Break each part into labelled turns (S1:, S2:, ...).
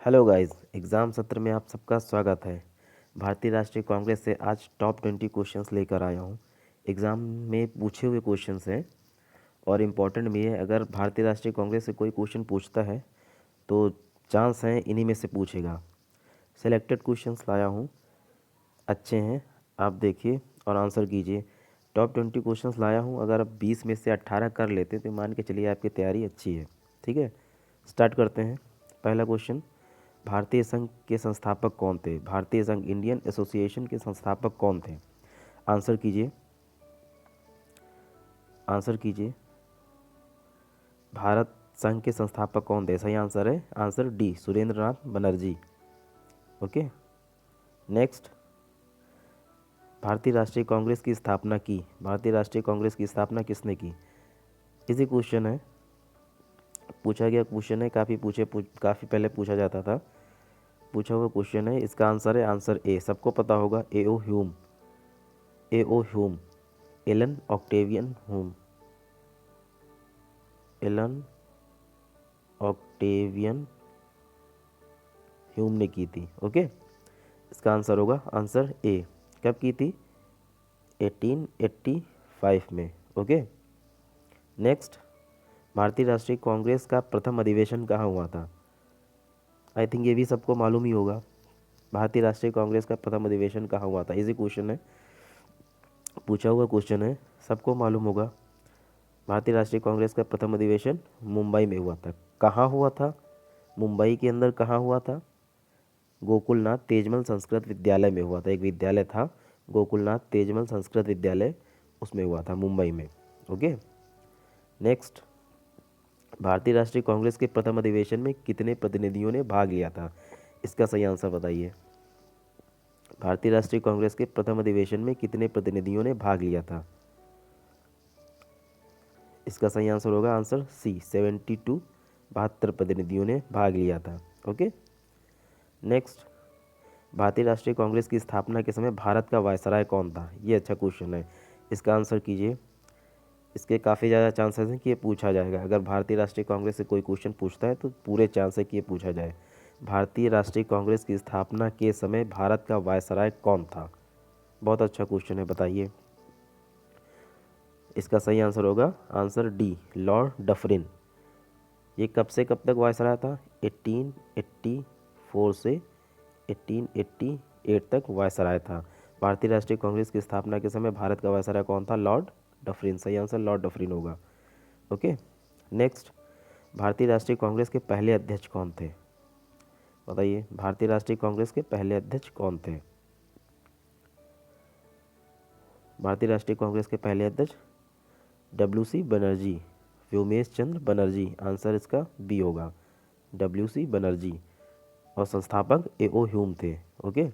S1: Hello guys, exam सत्र में आप सबका स्वागत है। भारतीय राष्ट्रीय कांग्रेस से आज टॉप 20 क्वेश्चंस लेकर आया हूँ। एग्ज़ाम में पूछे हुए क्वेश्चंस हैं और इम्पॉर्टेंट भी है। अगर भारतीय राष्ट्रीय कांग्रेस से कोई क्वेश्चन पूछता है तो चांस है इन्हीं में से पूछेगा। सेलेक्टेड क्वेश्चंस लाया हूँ, अच्छे हैं, आप देखिए और आंसर कीजिए। टॉप 20 क्वेश्चंस लाया हूँ, अगर आप 20 में से 18 कर लेते तो मान के चलिए आपकी तैयारी अच्छी है। ठीक है, स्टार्ट करते हैं। पहला क्वेश्चन, भारतीय संघ के संस्थापक कौन थे? भारतीय संघ इंडियन एसोसिएशन के संस्थापक कौन थे? आंसर कीजिए, आंसर कीजिए। भारत संघ के संस्थापक कौन थे? सही आंसर है आंसर डी, सुरेंद्र नाथ बनर्जी। ओके, नेक्स्ट, भारतीय राष्ट्रीय कांग्रेस की स्थापना की। भारतीय राष्ट्रीय कांग्रेस की स्थापना किसने की? इसी क्वेश्चन है, पूछा गया क्वेश्चन है, काफ़ी पहले पूछा जाता था, पूछा हुआ क्वेश्चन है। इसका आंसर है आंसर ए, सबको पता होगा, A O Hume. A O Hume, Allan Octavian Hume, Allan Octavian Hume ने की थी। ओके, इसका आंसर होगा आंसर ए। कब की थी? 1885 में। ओके, नेक्स्ट, भारतीय राष्ट्रीय कांग्रेस का प्रथम अधिवेशन कहाँ हुआ था? आई थिंक ये भी सबको मालूम ही होगा। भारतीय राष्ट्रीय कांग्रेस का प्रथम अधिवेशन कहाँ हुआ था? इजी क्वेश्चन है, पूछा हुआ क्वेश्चन है, सबको मालूम होगा। भारतीय राष्ट्रीय कांग्रेस का प्रथम अधिवेशन मुंबई में हुआ था। कहाँ हुआ था? मुंबई के अंदर कहाँ हुआ था? गोकुलनाथ तेजमल संस्कृत विद्यालय में हुआ था। एक विद्यालय था गोकुलनाथ तेजमल संस्कृत विद्यालय, उसमें हुआ था मुंबई में। ओके, नेक्स्ट, भारतीय राष्ट्रीय कांग्रेस के प्रथम अधिवेशन में कितने प्रतिनिधियों ने भाग लिया था? इसका सही आंसर बताइए। भारतीय राष्ट्रीय कांग्रेस के प्रथम अधिवेशन में कितने प्रतिनिधियों ने भाग लिया था? इसका सही आंसर होगा आंसर सी, 72, 72 प्रतिनिधियों ने भाग लिया था। ओके, नेक्स्ट, भारतीय राष्ट्रीय कांग्रेस की स्थापना के समय भारत का वायसराय कौन था? ये अच्छा क्वेश्चन है, इसका आंसर कीजिए। इसके काफ़ी ज़्यादा चांसेस हैं कि ये पूछा जाएगा। अगर भारतीय राष्ट्रीय कांग्रेस से कोई क्वेश्चन पूछता है तो पूरे चांस है कि ये पूछा जाए। भारतीय राष्ट्रीय कांग्रेस की स्थापना के समय भारत का वायसराय कौन था? बहुत अच्छा क्वेश्चन है, बताइए। इसका सही आंसर होगा आंसर डी, लॉर्ड डफरिन। ये कब से कब तक वायसराय था? 1884 से 1888 तक वायसराय था। भारतीय राष्ट्रीय कांग्रेस की स्थापना के समय भारत का वायसराय कौन था? Lord Dufferin. सही आंसर लॉर्ड डफरिन होगा। ओके, नेक्स्ट, भारतीय राष्ट्रीय कांग्रेस के पहले अध्यक्ष कौन थे? बताइए, भारतीय राष्ट्रीय कांग्रेस के पहले अध्यक्ष कौन थे? भारतीय राष्ट्रीय कांग्रेस के पहले अध्यक्ष डब्ल्यू सी बनर्जी, व्योमेश चंद्र बनर्जी। आंसर इसका बी होगा, डब्ल्यू सी बनर्जी। और संस्थापक ए ओ ह्यूम थे। ओके,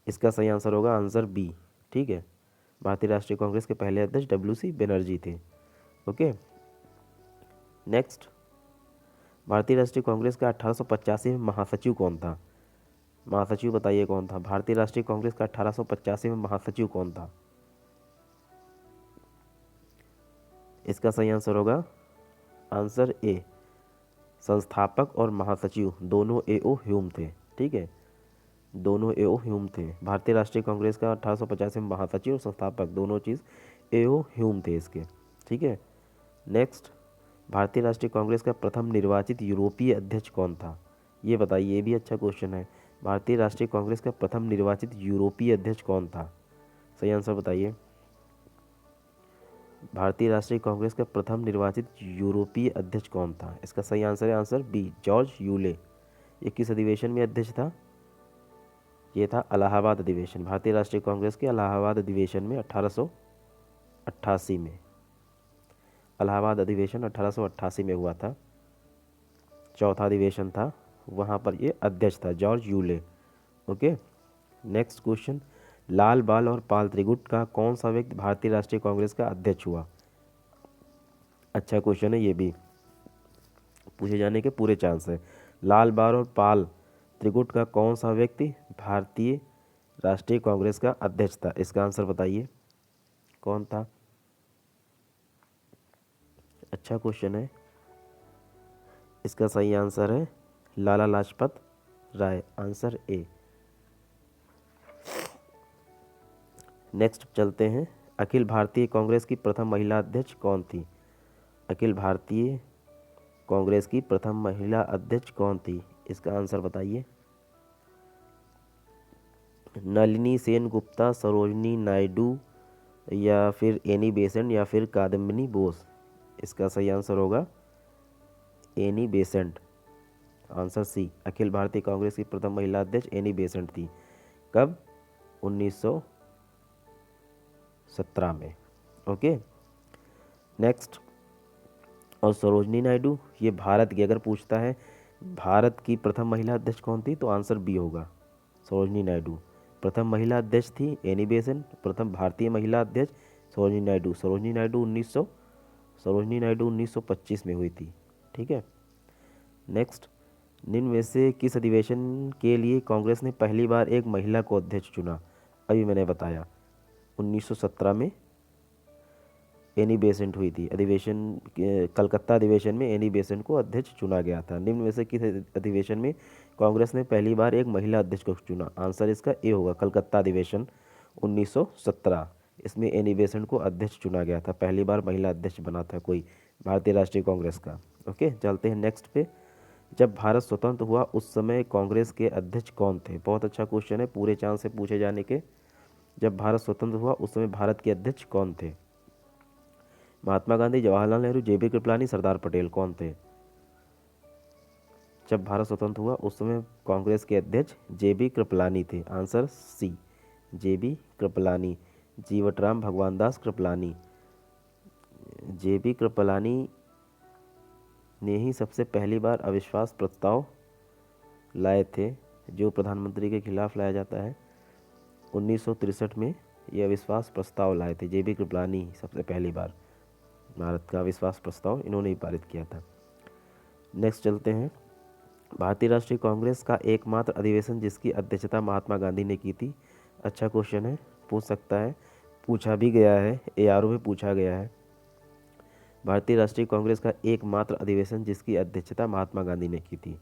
S1: इसका सही आंसर होगा आंसर बी। ठीक है, भारतीय राष्ट्रीय कांग्रेस के पहले अध्यक्ष डब्ल्यू सी बनर्जी थे। ओके, नेक्स्ट, भारतीय राष्ट्रीय कांग्रेस का 1885 में महासचिव कौन था? महासचिव बताइए कौन था? भारतीय राष्ट्रीय कांग्रेस का 1885 में महासचिव कौन था? इसका सही आंसर होगा आंसर ए, संस्थापक और महासचिव दोनों ए ओ ह्यूम थे। ठीक है, दोनों ए ओ ह्यूम थे। भारतीय राष्ट्रीय कांग्रेस का 1885 में महासचिव और संस्थापक दोनों चीज़ ए ओ ह्यूम थे इसके। ठीक है, नेक्स्ट, भारतीय राष्ट्रीय कांग्रेस का प्रथम निर्वाचित यूरोपीय अध्यक्ष कौन था? ये बताइए, ये भी अच्छा क्वेश्चन है। भारतीय राष्ट्रीय कांग्रेस का प्रथम निर्वाचित यूरोपीय अध्यक्ष कौन था? सही आंसर बताइए। भारतीय राष्ट्रीय कांग्रेस का प्रथम निर्वाचित यूरोपीय अध्यक्ष कौन था? इसका सही आंसर है आंसर बी, जॉर्ज यूले। ये किस अधिवेशन में अध्यक्ष था? ये था इलाहाबाद अधिवेशन। भारतीय राष्ट्रीय कांग्रेस के इलाहाबाद अधिवेशन में 1888 में, इलाहाबाद अधिवेशन 1888 में हुआ था, चौथा अधिवेशन था, वहाँ पर ये अध्यक्ष था George Yule. Okay, next question, Lal Bal और पाल त्रिगुट का कौन सा व्यक्ति भारतीय राष्ट्रीय कांग्रेस का अध्यक्ष हुआ? अच्छा क्वेश्चन है, ये भी पूछे जाने के पूरे चांस है। लाल बाल और पाल त्रिगुट का कौन सा व्यक्ति भारतीय राष्ट्रीय कांग्रेस का अध्यक्ष था? इसका आंसर बताइए, कौन था? अच्छा क्वेश्चन है, इसका सही आंसर है Lala Lajpat Rai, answer A. Next चलते हैं, अखिल भारतीय कांग्रेस की प्रथम महिला अध्यक्ष कौन थी? अखिल भारतीय कांग्रेस की प्रथम महिला अध्यक्ष कौन थी? इसका आंसर बताइए। नलिनी सेन गुप्ता, सरोजनी नायडू, या फिर एनी बेसेंट, या फिर कादम्बिनी बोस? इसका सही आंसर होगा Annie Besant, answer C. Akhil Bharatiya Congress की प्रथम महिला अध्यक्ष एनी बेसेंट थी। कब? 1917 में। Okay, next. और सरोजनी नायडू, ये भारत की, अगर पूछता है भारत की प्रथम महिला अध्यक्ष कौन थी, तो आंसर बी होगा, सरोजनी नायडू। प्रथम महिला अध्यक्ष थी एनी बेसेंट, प्रथम भारतीय महिला अध्यक्ष सरोजनी नायडू। सरोजनी नायडू 1925 में हुई थी। ठीक है, नेक्स्ट। निम्न में से किस अधिवेशन के लिए कांग्रेस ने पहली बार एक महिला को अध्यक्ष चुना? अभी मैंने बताया 1917 में एनी बेसेंट हुई थी अधिवेशन, कलकत्ता अधिवेशन में एनी बेसेंट को अध्यक्ष चुना गया था। निम्न में से किस अधिवेशन में कांग्रेस ने पहली बार एक महिला अध्यक्ष को चुना? आंसर इसका ए होगा, कलकत्ता अधिवेशन 1917। इसमें एनी बेसेंट को अध्यक्ष चुना गया था, पहली बार महिला अध्यक्ष बना था कोई भारतीय राष्ट्रीय कांग्रेस का। ओके, चलते हैं नेक्स्ट पे। जब भारत स्वतंत्र हुआ उस समय कांग्रेस के अध्यक्ष कौन थे? बहुत अच्छा क्वेश्चन है, पूरे चांस से पूछे जाने के। जब भारत स्वतंत्र हुआ उस समय भारत के अध्यक्ष कौन थे? महात्मा गांधी, जवाहरलाल नेहरू, जेबी कृपलानी, सरदार पटेल, कौन थे? जब भारत स्वतंत्र हुआ उस समय कांग्रेस के अध्यक्ष जेबी कृपलानी थे, आंसर सी, जेबी कृपलानी। जीवटराम भगवान दास कृपलानी, जेबी कृपलानी ने ही सबसे पहली बार अविश्वास प्रस्ताव लाए थे, जो प्रधानमंत्री के खिलाफ लाया जाता है। 1963 में ये अविश्वास प्रस्ताव लाए थे जेबी कृपलानी, सबसे पहली बार भारत का अविश्वास प्रस्ताव इन्होंने ही पारित किया था। नेक्स्ट चलते हैं, भारतीय राष्ट्रीय कांग्रेस का एकमात्र अधिवेशन जिसकी अध्यक्षता महात्मा गांधी ने की थी? अच्छा क्वेश्चन है, पूछ सकता है, पूछा भी गया है, एआरओ में पूछा गया है। भारतीय राष्ट्रीय कांग्रेस का एकमात्र अधिवेशन जिसकी अध्यक्षता महात्मा गांधी ने की थी,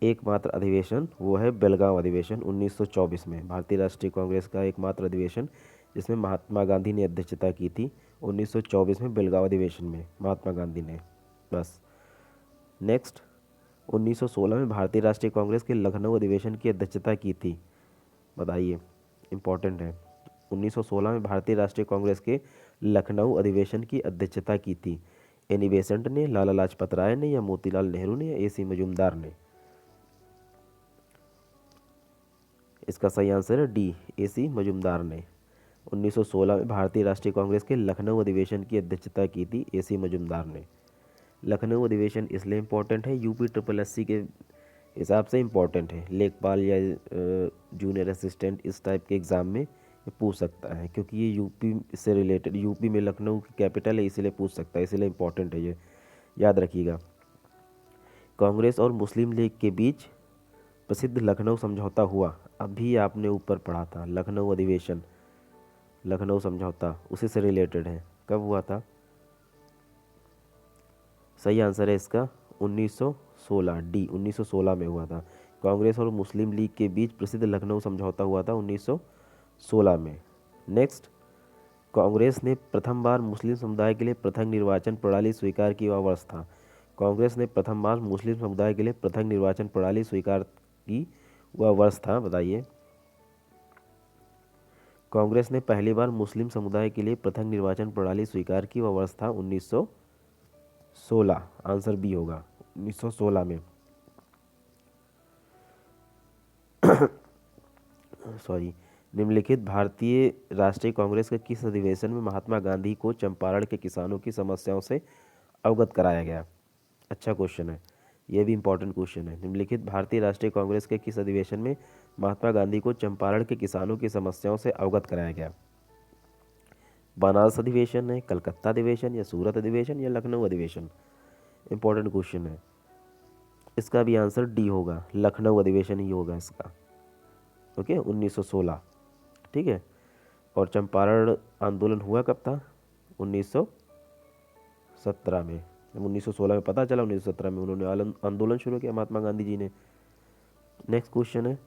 S1: एकमात्र अधिवेशन वो है बेलगांव अधिवेशन 1924 में। भारतीय राष्ट्रीय कांग्रेस का एकमात्र अधिवेशन जिसमें महात्मा गांधी ने अध्यक्षता की थी 1924 में, बेलगांव अधिवेशन में महात्मा गांधी ने, बस। नेक्स्ट, 1916 में भारतीय राष्ट्रीय कांग्रेस के लखनऊ अधिवेशन की अध्यक्षता की थी, बताइए, इंपॉर्टेंट है। 1916 में भारतीय राष्ट्रीय कांग्रेस के लखनऊ अधिवेशन की अध्यक्षता की थी एनी बेसेंट ने, लाला लाजपत राय ने, या मोतीलाल नेहरू ने, या ए.सी. मजूमदार ने? इसका सही आंसर है डी, ए.सी. मजूमदार ने। 1916 में भारतीय राष्ट्रीय कांग्रेस के लखनऊ अधिवेशन की अध्यक्षता की थी ए.सी. मजूमदार ने। लखनऊ अधिवेशन इसलिए इम्पोर्टेंट है, यूपी ट्रिपल एससी के हिसाब से इम्पोर्टेंट है, लेखपाल या जूनियर असिस्टेंट इस टाइप के एग्ज़ाम में ये पूछ सकता है, क्योंकि ये यूपी से रिलेटेड, यूपी में लखनऊ की कैपिटल है, इसीलिए पूछ सकता है, इसीलिए इम्पोर्टेंट है, ये याद रखिएगा। कांग्रेस और मुस्लिम लीग के बीच प्रसिद्ध लखनऊ समझौता हुआ, अभी आपने ऊपर पढ़ा था, लखनऊ अधिवेशन, लखनऊ समझौता उसी से रिलेटेड है, कब हुआ था? सही आंसर है इसका 1916, डी, 1916 में हुआ था। कांग्रेस और मुस्लिम लीग के बीच प्रसिद्ध लखनऊ समझौता हुआ था 1916 में। नेक्स्ट, कांग्रेस ने प्रथम बार मुस्लिम समुदाय के लिए पृथक निर्वाचन प्रणाली स्वीकार की वह वर्ष था? कांग्रेस ने प्रथम बार मुस्लिम समुदाय के लिए पृथक निर्वाचन प्रणाली स्वीकार की वह वर्ष था, बताइए। कांग्रेस ने पहली बार मुस्लिम समुदाय के लिए पृथक निर्वाचन प्रणाली स्वीकार की वह वर्ष था 1916, आंसर बी होगा, 1916 में। सॉरी, निम्नलिखित भारतीय राष्ट्रीय कांग्रेस के किस अधिवेशन में महात्मा गांधी को चंपारण के किसानों की समस्याओं से अवगत कराया गया? अच्छा क्वेश्चन है, यह भी इंपॉर्टेंट क्वेश्चन है। निम्नलिखित भारतीय राष्ट्रीय कांग्रेस के किस अधिवेशन में महात्मा गांधी को चंपारण के किसानों की समस्याओं से अवगत कराया गया? बनारस अधिवेशन है, कलकत्ता अधिवेशन, या सूरत अधिवेशन, या लखनऊ अधिवेशन? इंपॉर्टेंट क्वेश्चन है, इसका भी आंसर डी होगा, लखनऊ अधिवेशन ही होगा इसका। ओके, 1916, ठीक है। और चंपारण आंदोलन हुआ कब था? 1917 में। जब 1916 में पता चला, 1917 में उन्होंने आंदोलन शुरू किया महात्मा गांधी जी ने, नेक्स्ट क्वेश्चन है,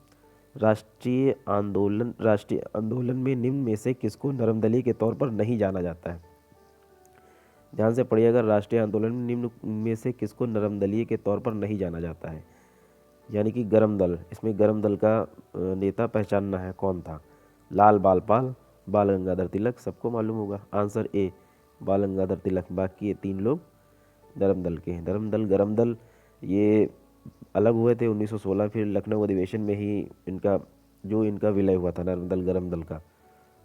S1: राष्ट्रीय आंदोलन में निम्न में से किसको नरमदली के तौर पर नहीं जाना जाता है? ध्यान से पढ़िएगा, राष्ट्रीय आंदोलन में निम्न में से किसको नरमदलीय के तौर पर नहीं जाना जाता है, यानी कि गरम दल। इसमें गरम दल का नेता पहचानना है कौन था। लाल बाल पाल, बाल गंगाधर तिलक, सबको मालूम होगा। आंसर ए बाल गंगाधर तिलक। बाकी ये 3 लोग धर्म दल के हैं। गरम दल ये अलग हुए थे 1916, फिर लखनऊ अधिवेशन में ही इनका विलय हुआ था नर्म दल गरम दल का।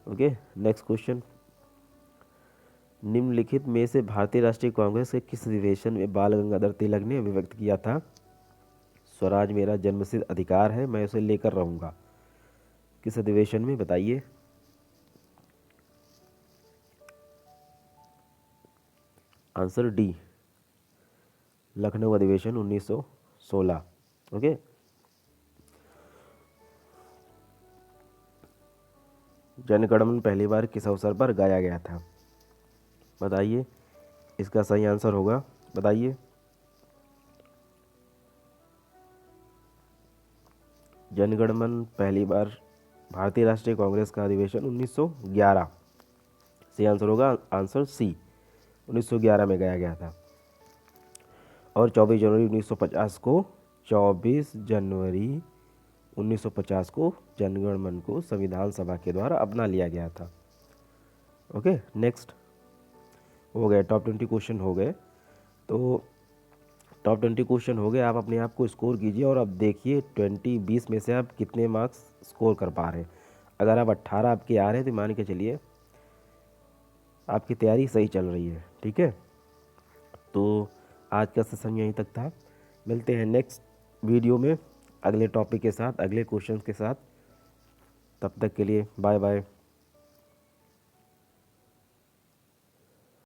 S1: ओके, नेक्स्ट क्वेश्चन, निम्नलिखित में से भारतीय राष्ट्रीय कांग्रेस के किस अधिवेशन में बाल गंगाधर तिलक ने अभिव्यक्त किया था, स्वराज मेरा जन्मसिद्ध अधिकार है, मैं उसे लेकर रहूंगा? किस अधिवेशन में, बताइए। आंसर डी, लखनऊ अधिवेशन 1916। ओके, जनगण मन पहली बार किस अवसर पर गाया गया था, बताइए। इसका सही आंसर होगा, बताइए। जनगण मन पहली बार भारतीय राष्ट्रीय कांग्रेस का अधिवेशन 1911। सही आंसर होगा आंसर सी, 1911 में गाया गया था। और 24 जनवरी 1950 को 24 जनवरी 1950 को जनगण मन को संविधान सभा के द्वारा अपना लिया गया था। ओके, नेक्स्ट हो गए टॉप 20 क्वेश्चन हो गए। तो टॉप 20 क्वेश्चन हो गए, आप अपने आप को स्कोर कीजिए और अब देखिए 20 में से आप कितने मार्क्स स्कोर कर पा रहे हैं। अगर आप 18 आपके आ रहे हैं तो मान के चलिए आपकी तैयारी सही चल रही है, ठीक है। तो आज का सेशन यहीं तक था, मिलते हैं नेक्स्ट वीडियो में अगले टॉपिक के साथ, अगले क्वेश्चंस के साथ। तब तक के लिए बाय बाय।